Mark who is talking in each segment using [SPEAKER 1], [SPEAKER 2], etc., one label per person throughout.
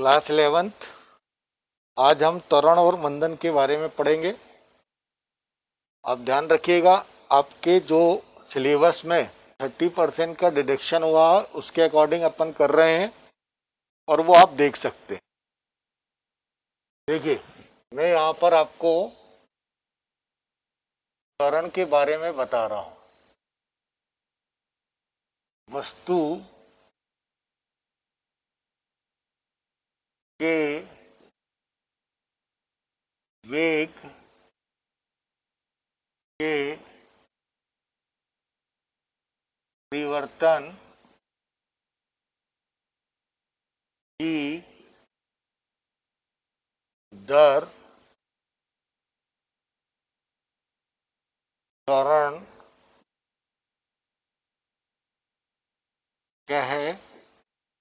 [SPEAKER 1] Class 11th। आज हम त्वरण और मंदन के बारे में पढ़ेंगे। आप ध्यान रखिएगा, आपके जो सिलेबस में 30% का डिडक्शन हुआ उसके अकॉर्डिंग अपन कर रहे हैं और वो आप देख सकते हैं। देखिए, मैं यहाँ पर आपको त्वरण के बारे में बता रहा हूँ। वस्तु के वेग के परिवर्तन की दर त्वरण कहलाती।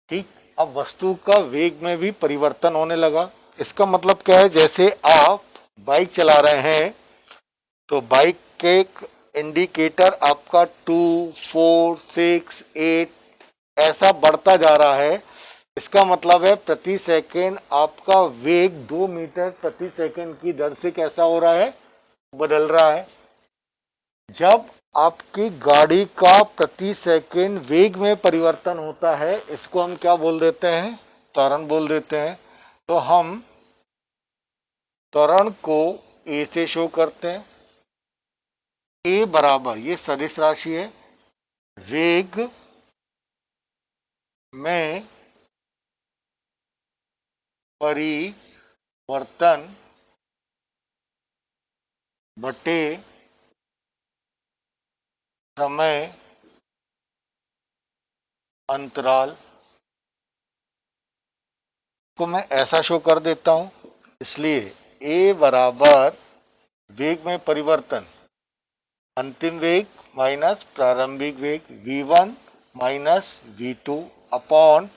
[SPEAKER 1] ठीक, अब वस्तु का वेग में भी परिवर्तन होने लगा। इसका मतलब क्या है, जैसे आप बाइक चला रहे हैं तो बाइक के इंडिकेटर आपका 2, 4, 6, 8 ऐसा बढ़ता जा रहा है। इसका मतलब है प्रति सेकेंड आपका वेग 2 मीटर प्रति सेकेंड की दर से कैसा हो रहा है, बदल रहा है। जब आपकी गाड़ी का प्रति सेकेंड वेग में परिवर्तन होता है, इसको हम क्या बोल देते हैं, त्वरण बोल देते हैं। तो हम त्वरण को ए से शो करते हैं। ए बराबर, ये सदिश राशि है, वेग में परिवर्तन बटे समय अंतराल को मैं ऐसा शो कर देता हूं। इसलिए ए बराबर वेग में परिवर्तन, अंतिम वेग माइनस प्रारंभिक वेग v1 minus v2 upon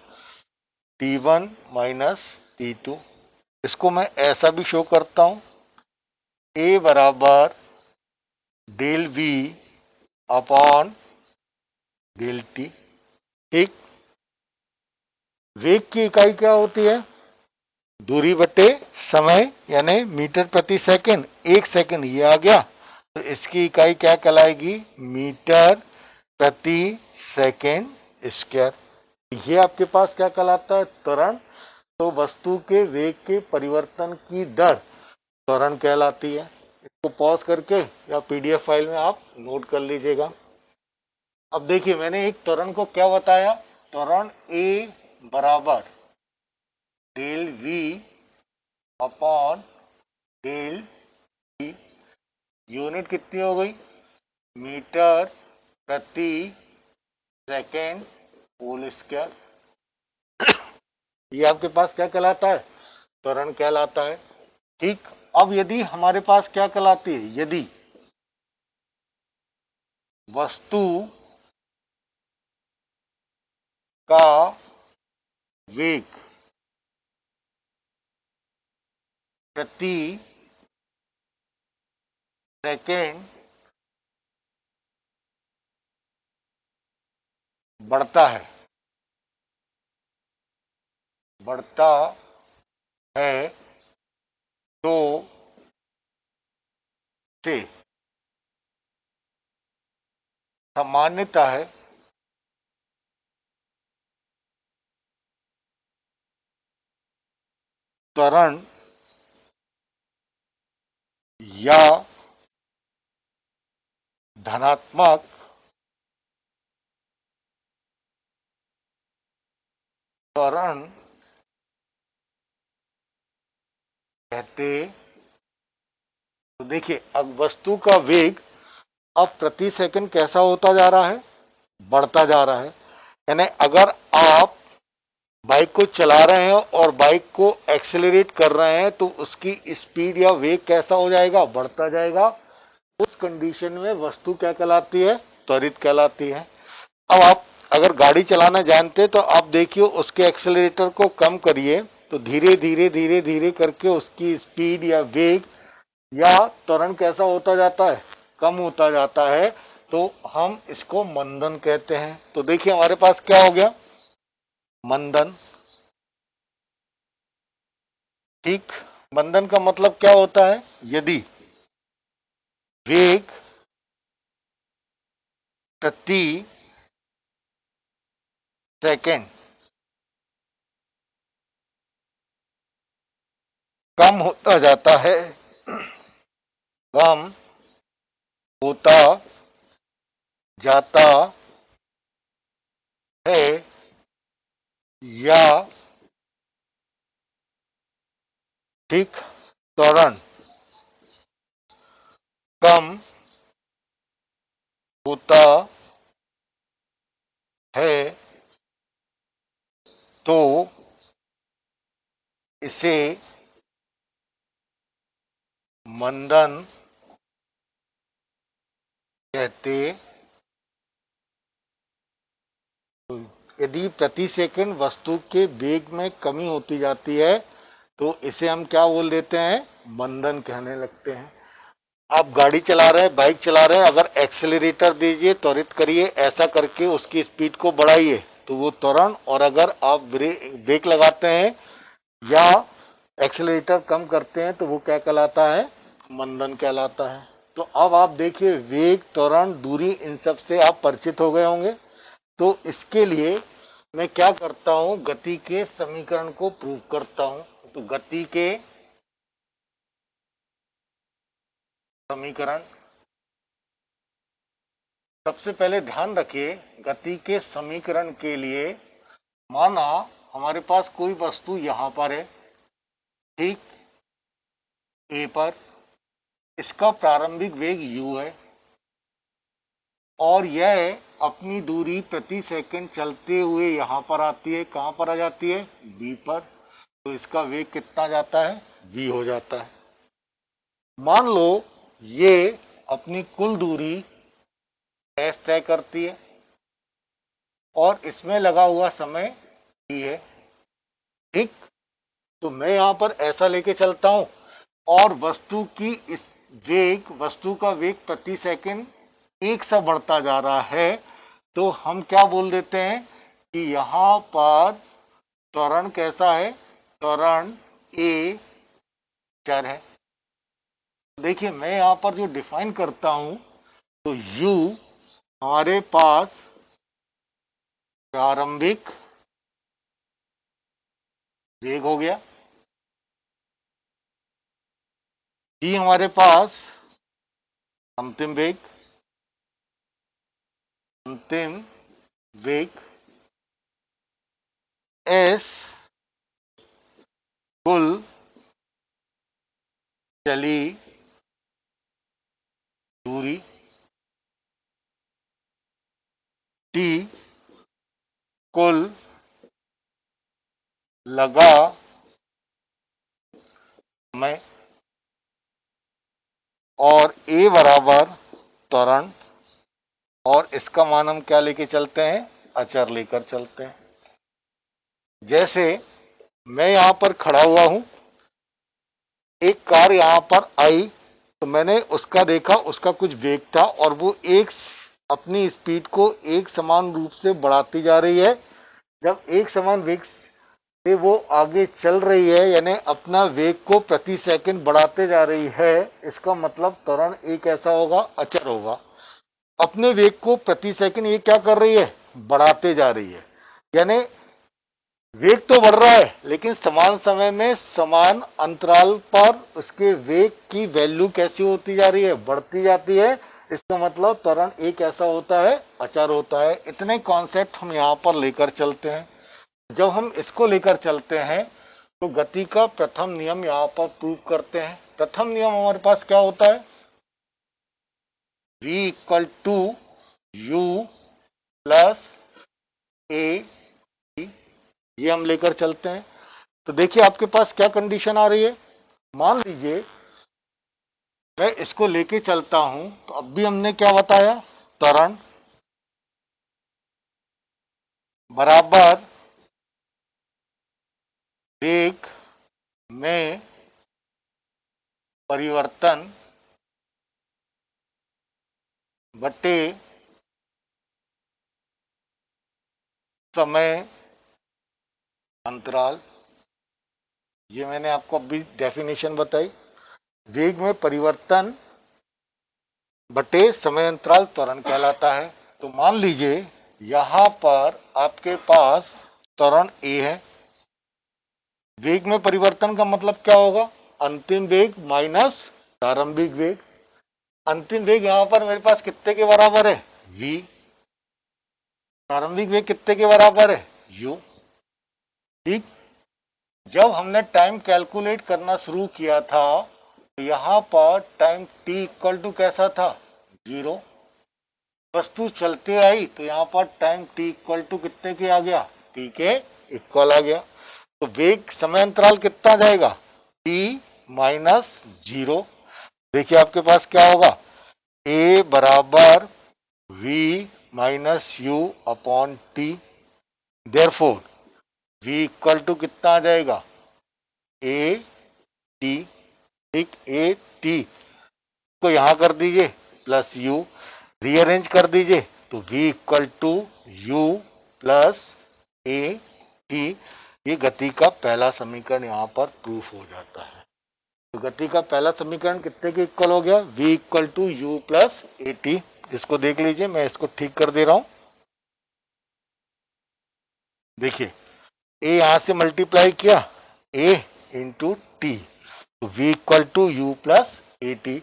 [SPEAKER 1] t1 minus t2। इसको मैं ऐसा भी शो करता हूं, a बराबर del v upon del t। ठीक, वेग की इकाई क्या होती है, दूरी बटे समय, यानी मीटर प्रति सेकंड। 1 सेकंड ये आ गया तो इसकी इकाई क्या कहलाएगी, मीटर प्रति सेकंड स्क्वायर। ये आपके पास क्या कहलाता है, त्वरण। तो वस्तु के वेग के परिवर्तन की दर त्वरण कहलाती है। इसको पॉज करके या पीडीएफ फाइल में आप नोट कर लीजिएगा। अब देखिए, मैंने एक त्वरण को क्या बताया, त्वरण ए बराबर del v upon del t. Unit कितनी हो गई, मीटर प्रति सेकेंड होल स्क्वायर। ये आपके पास क्या कहलाता है, त्वरण कहलाता है। ठीक, अब यदि हमारे पास क्या कहलाती है, यदि वस्तु का वेग प्रति सेकेंड बढ़ता है तो से सामान्यतः त्वरण या धनात्मक त्वरण कहते। तो देखिए, अब वस्तु का वेग अब प्रति सेकंड कैसा होता जा रहा है, बढ़ता जा रहा है। यानी अगर आप बाइक को चला रहे हैं और बाइक को एक्सेलरेट कर रहे हैं तो उसकी स्पीड या वेग कैसा हो जाएगा, बढ़ता जाएगा। उस कंडीशन में वस्तु क्या कहलाती है, त्वरित कहलाती है। अब आप अगर गाड़ी चलाना जानते हैं तो आप देखिए, उसके एक्सेलरेटर को कम करिए तो धीरे धीरे धीरे धीरे करके उसकी स्पीड या वेग या त्वरण कैसा होता जाता है, कम होता जाता है। तो हम इसको मंदन कहते हैं। तो देखिए हमारे पास क्या हो गया, मंदन। ठीक, मंदन का मतलब क्या होता है, यदि वेग प्रति सेकंड कम होता जाता है, कम होता जाता है, या ठीक त्वरण कम होता है, तो इसे मंदन कहते। यदि प्रति सेकंड वस्तु के वेग में कमी होती जाती है तो इसे हम क्या बोल देते हैं, मंदन कहने लगते हैं। आप गाड़ी चला रहे हैं, बाइक चला रहे हैं, अगर एक्सेलरेटर दीजिए, त्वरित करिए, ऐसा करके उसकी स्पीड को बढ़ाइए तो वो त्वरण, और अगर आप ब्रेक लगाते हैं या एक्सेलरेटर कम करते हैं तो वो क्या कहलाता है, मंदन कहलाता है। तो अब आप देखिए वेग, त्वरण, दूरी, इन सब से आप परिचित हो गए होंगे। तो इसके लिए मैं क्या करता हूं, गति के समीकरण को प्रूव करता हूं। तो गति के समीकरण, सबसे पहले ध्यान रखिए गति के समीकरण के लिए, माना हमारे पास कोई वस्तु यहां पर है, ठीक, ए पर, इसका प्रारंभिक वेग u है और यह अपनी दूरी प्रति सेकंड चलते हुए यहां पर आती है, कहां पर आ जाती है, b पर। तो इसका वेग कितना जाता है, v हो जाता है। मान लो ये अपनी कुल दूरी s तय करती है और इसमें लगा हुआ समय t है, ठीक। तो मैं यहां पर ऐसा लेके चलता हूं और वस्तु की इस वेग, वस्तु का वेग प्रति सेकंड एक सा बढ़ता जा रहा है, तो हम क्या बोल देते हैं कि यहां पर त्वरण कैसा है, त्वरण ए चर है। देखिए मैं यहां पर जो डिफाइन करता हूं, तो u हमारे पास प्रारंभिक वेग हो गया, t हमारे पास अंतिम वेग, अंतिम वेग, s कुल चली दूरी, t कुल लगा समय, और a बराबर त्वरण, और इसका मान हम क्या लेके चलते हैं, अचर लेकर चलते हैं। जैसे मैं यहां पर खड़ा हुआ हूं, एक कार यहां पर आई, तो मैंने उसका देखा, उसका कुछ वेग था और वो एक अपनी स्पीड को एक समान रूप से बढ़ाती जा रही है। जब एक समान वेग से वो आगे चल रही है, यानी अपना वेग को प्रति सेकंड बढ़ाते जा रही है, इसका मतलब त्वरण एक ऐसा होगा, अचर होगा। अपने वेग को प्रति सेकंड ये क्या कर रही है, बढ़ाते जा रही है, यानी वेग तो बढ़ रहा है लेकिन समान समय में समान अंतराल पर उसके वेग की वैल्यू कैसी होती जा रही है, बढ़ती जाती है। इसका मतलब त्वरण एक ऐसा होता है, अचर होता है। इतने कॉन्सेप्ट हम यहाँ पर लेकर चलते हैं। जब हम इसको लेकर चलते हैं तो गति का प्रथम नियम यहाँ पर प्रूव करते हैं। प्रथम नियम हमारे पास क्या होता है, v equal to u plus A, ये हम लेकर चलते हैं। तो देखिए आपके पास क्या कंडीशन आ रही है, मान लीजिए मैं इसको लेके चलता हूं, तो अब भी हमने क्या बताया, त्वरण बराबर वेग में परिवर्तन बटे समय अंतराल। ये मैंने आपको अभी डेफिनेशन बताई। वेग में परिवर्तन बटे समय अंतराल त्वरण कहलाता है। तो मान लीजिए यहां पर आपके पास त्वरण ए है। वेग में परिवर्तन का मतलब क्या होगा? अंतिम वेग माइनस प्रारंभिक वेग। अंतिम वेग यहां पर मेरे पास कितने के बराबर है? v। प्रारंभिक वेग कितने के बराबर है? u। ठीक। जब हमने टाइम कैलकुलेट करना शुरू किया था तो यहां पर टाइम t इक्वल टू कैसा था? 0। वस्तु चलते आई तो यहां पर टाइम t इक्वल टू कितने के आ गया? t के इक्वल आ गया। तो वेग समय अंतराल कितना जाएगा? t minus 0। देखिए आपके पास क्या होगा? a बराबर v minus u upon t. Therefore v equal to कितना आ जाएगा? a t। ठीक, a t को यहां कर दीजिए प्लस u, रीअरेंज कर दीजिए तो v equal to u plus a t। ये गति का पहला समीकरण यहां पर प्रूफ हो जाता है। तो गति का पहला समीकरण कितने के इक्वल हो गया? v equal to u plus a t. इसको देख लीजिए, मैं इसको ठीक कर दे रहा हूं। देखिए a यहां से मल्टीप्लाई किया a इंटू टी, तो v equal to u plus a t.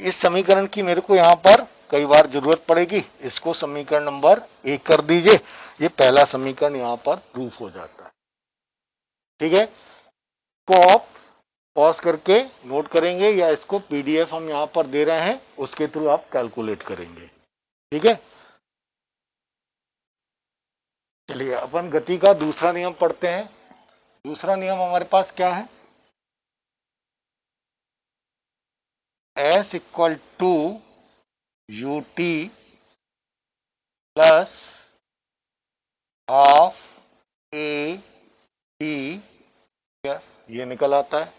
[SPEAKER 1] इस समीकरण की मेरे को यहां पर कई बार जरूरत पड़ेगी। इसको समीकरण नंबर 1 कर दीजिए। ये पहला समीकरण यहां पर प्रूफ हो जाता है। ठीक है, को आप पॉज करके नोट करेंगे या इसको पीडीएफ हम यहां पर दे रहे हैं उसके थ्रू आप कैलकुलेट करेंगे। ठीक है, चलिए अपन गति का दूसरा नियम पढ़ते हैं। दूसरा नियम हमारे पास क्या है? S equal to u t plus half a t, ये निकल आता है।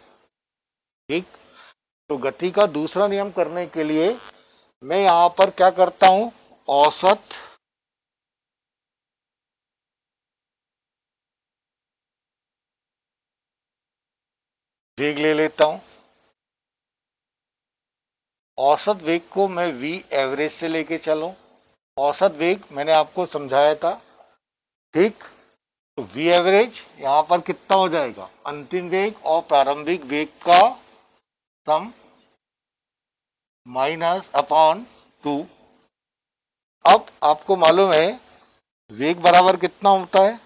[SPEAKER 1] ठीक, तो गति का दूसरा नियम करने के लिए मैं यहां पर क्या करता हूं? औसत वेग ले लेता हूं। औसत वेग को मैं v एवरेज से लेके चलूं। औसत वेग मैंने आपको समझाया था। ठीक, तो v एवरेज यहां पर कितना हो जाएगा? अंतिम वेग और प्रारंभिक वेग का सम माइनस अपॉन 2। अब आपको मालूम है वेग बराबर कितना होता है?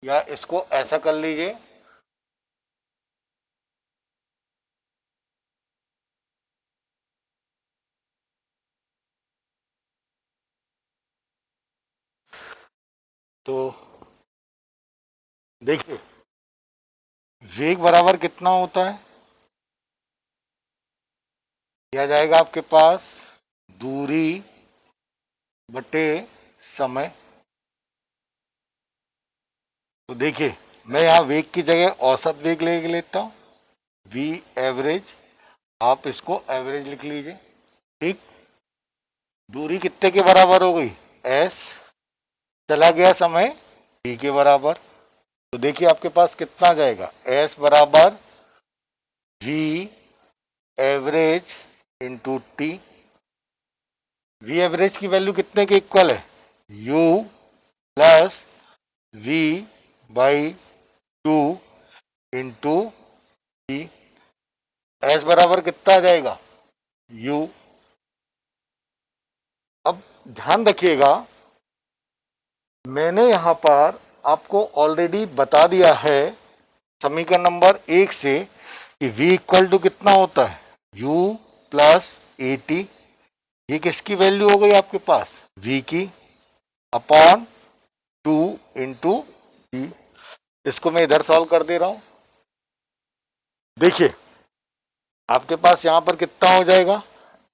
[SPEAKER 1] या इसको ऐसा कर लीजिए, तो देखिए वेग बराबर कितना होता है? यह जाएगा आपके पास दूरी बटे समय। तो देखिए मैं यहाँ वेग की जगह औसत वेग ले लेता हूँ, v एवरेज। आप इसको एवरेज लिख लीजिए। ठीक, दूरी कितने के बराबर हो गई? s। चला गया समय t के बराबर। तो देखिए आपके पास कितना जाएगा? s बराबर v average into t. V average की वैल्यू कितने के इक्वल है? u plus v by 2 into t. S बराबर कितना आ जाएगा? u। अब ध्यान रखिएगा, मैंने यहां पर आपको ऑलरेडी बता दिया है समीकरण नंबर 1 से कि v इक्वल टू कितना होता है? u plus a t. ये किसकी वैल्यू हो गई आपके पास? v की, अपॉन 2 इंटू टी। इसको मैं इधर सॉल्व कर दे रहा हूं। देखिए आपके पास यहां पर कितना हो जाएगा?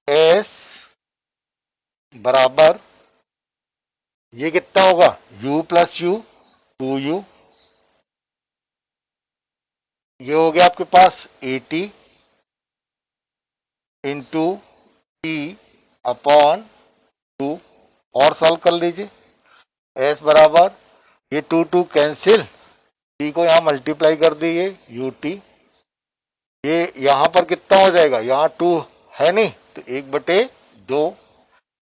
[SPEAKER 1] s बराबर ये कितना होगा? u plus you, 2u। ये हो गया आपके पास 80 इंटू टी अपॉन 2 और सॉल्व कर लीजिए। एस बराबर ये 2 कैंसिल, टी को यहाँ मल्टीप्लाई कर दीजिए यू टी, ये यहाँ पर कितना हो जाएगा, यहाँ 2 है नहीं तो 1/2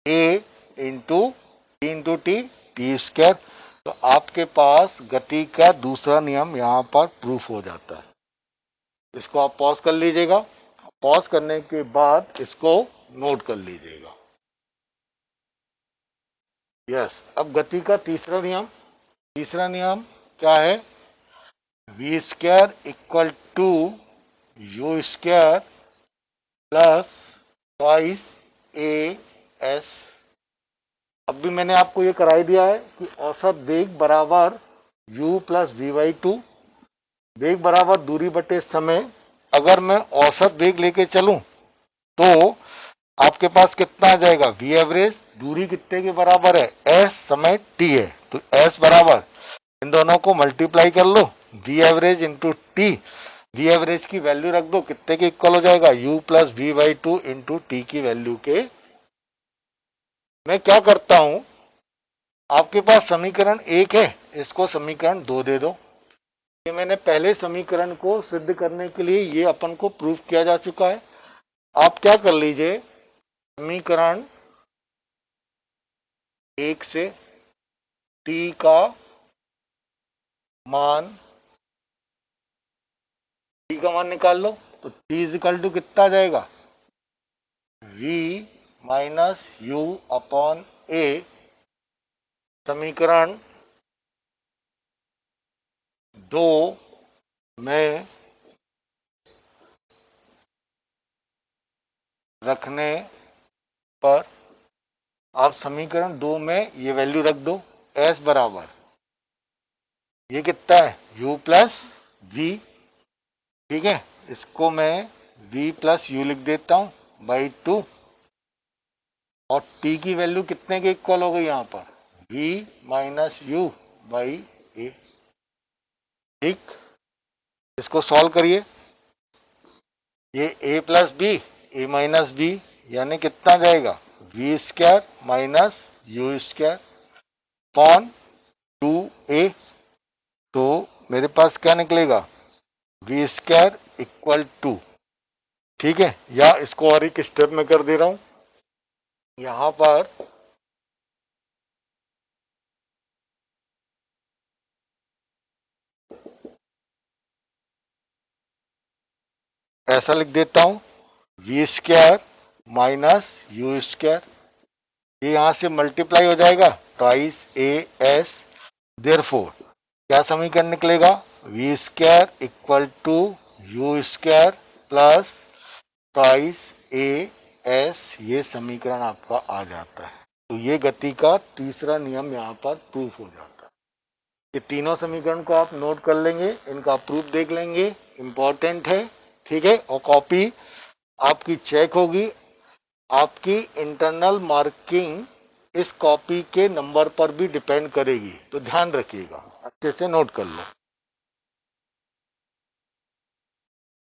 [SPEAKER 1] ए इंटू टी टी स्क्वायर। तो आपके पास गति का दूसरा नियम यहाँ पर प्रूफ हो जाता है। इसको आप पॉज कर लीजिएगा, पॉज करने के बाद इसको नोट कर लीजिएगा। यस, अब गति का तीसरा नियम क्या है, v square equal to u square plus twice a s. अब भी मैंने आपको ये कराई दिया है कि औसत वेग बराबर u प्लस v/2, वेग बराबर दूरी बटे समय। अगर मैं औसत वेग लेके चलूं तो आपके पास कितना आ जाएगा, v एवरेज, दूरी कितने के बराबर है, s समय t है, तो s बराबर इन दोनों को मल्टीप्लाई कर लो, v average into T, v average की वैल्यू रख दो, कितने के इक्वल हो जाएगा, u plus v/2 into T की वैल्यू के। मैं क्या करता हूं, आपके पास समीकरण 1 है, इसको समीकरण 2 दे दो। ये मैंने पहले समीकरण को सिद्ध करने के लिए ये अपन को प्रूफ किया जा चुका है। आप क्या कर लीजिए, समीकरण 1 से t का मान निकाल लो, तो t इजिकल टू कितना आ जाएगा, v माइनस यू अपॉन ए, समीकरण 2 में रखने पर आप समीकरण 2 में ये वैल्यू रख दो, s बराबर ये कितना है, u प्लस v, ठीक है, इसको मैं v प्लस यू लिख देता हूं बाई 2, और t की वैल्यू कितने के इक्वल हो गई यहाँ पर, v minus u by a. ठीक, इसको सॉल्व करिए, ये a plus b, a minus b, यानी कितना जाएगा, v square minus u square upon 2a। तो मेरे पास क्या निकलेगा, वी स्क्वायर इक्वल टू, ठीक है, या इसको और एक स्टेप में कर दे रहा हूं, यहां पर ऐसा लिख देता हूं, v square minus u square, ये यहां से मल्टीप्लाई हो जाएगा ट्वाइस ए एस, देयरफॉर क्या समीकरण निकलेगा, v square equal to u square plus twice a s, ये समीकरण आपका आ जाता है। तो ये गति का तीसरा नियम यहाँ पर प्रूफ हो जाता है। ये तीनों समीकरण को आप नोट कर लेंगे, इनका प्रूफ देख लेंगे, इंपॉर्टेंट है, ठीक है, और कॉपी आपकी चेक होगी, आपकी इंटरनल मार्किंग इस कॉपी के नंबर पर भी डिपेंड करेगी, तो ध्यान रखिएगा, अच्छे से नोट कर लो।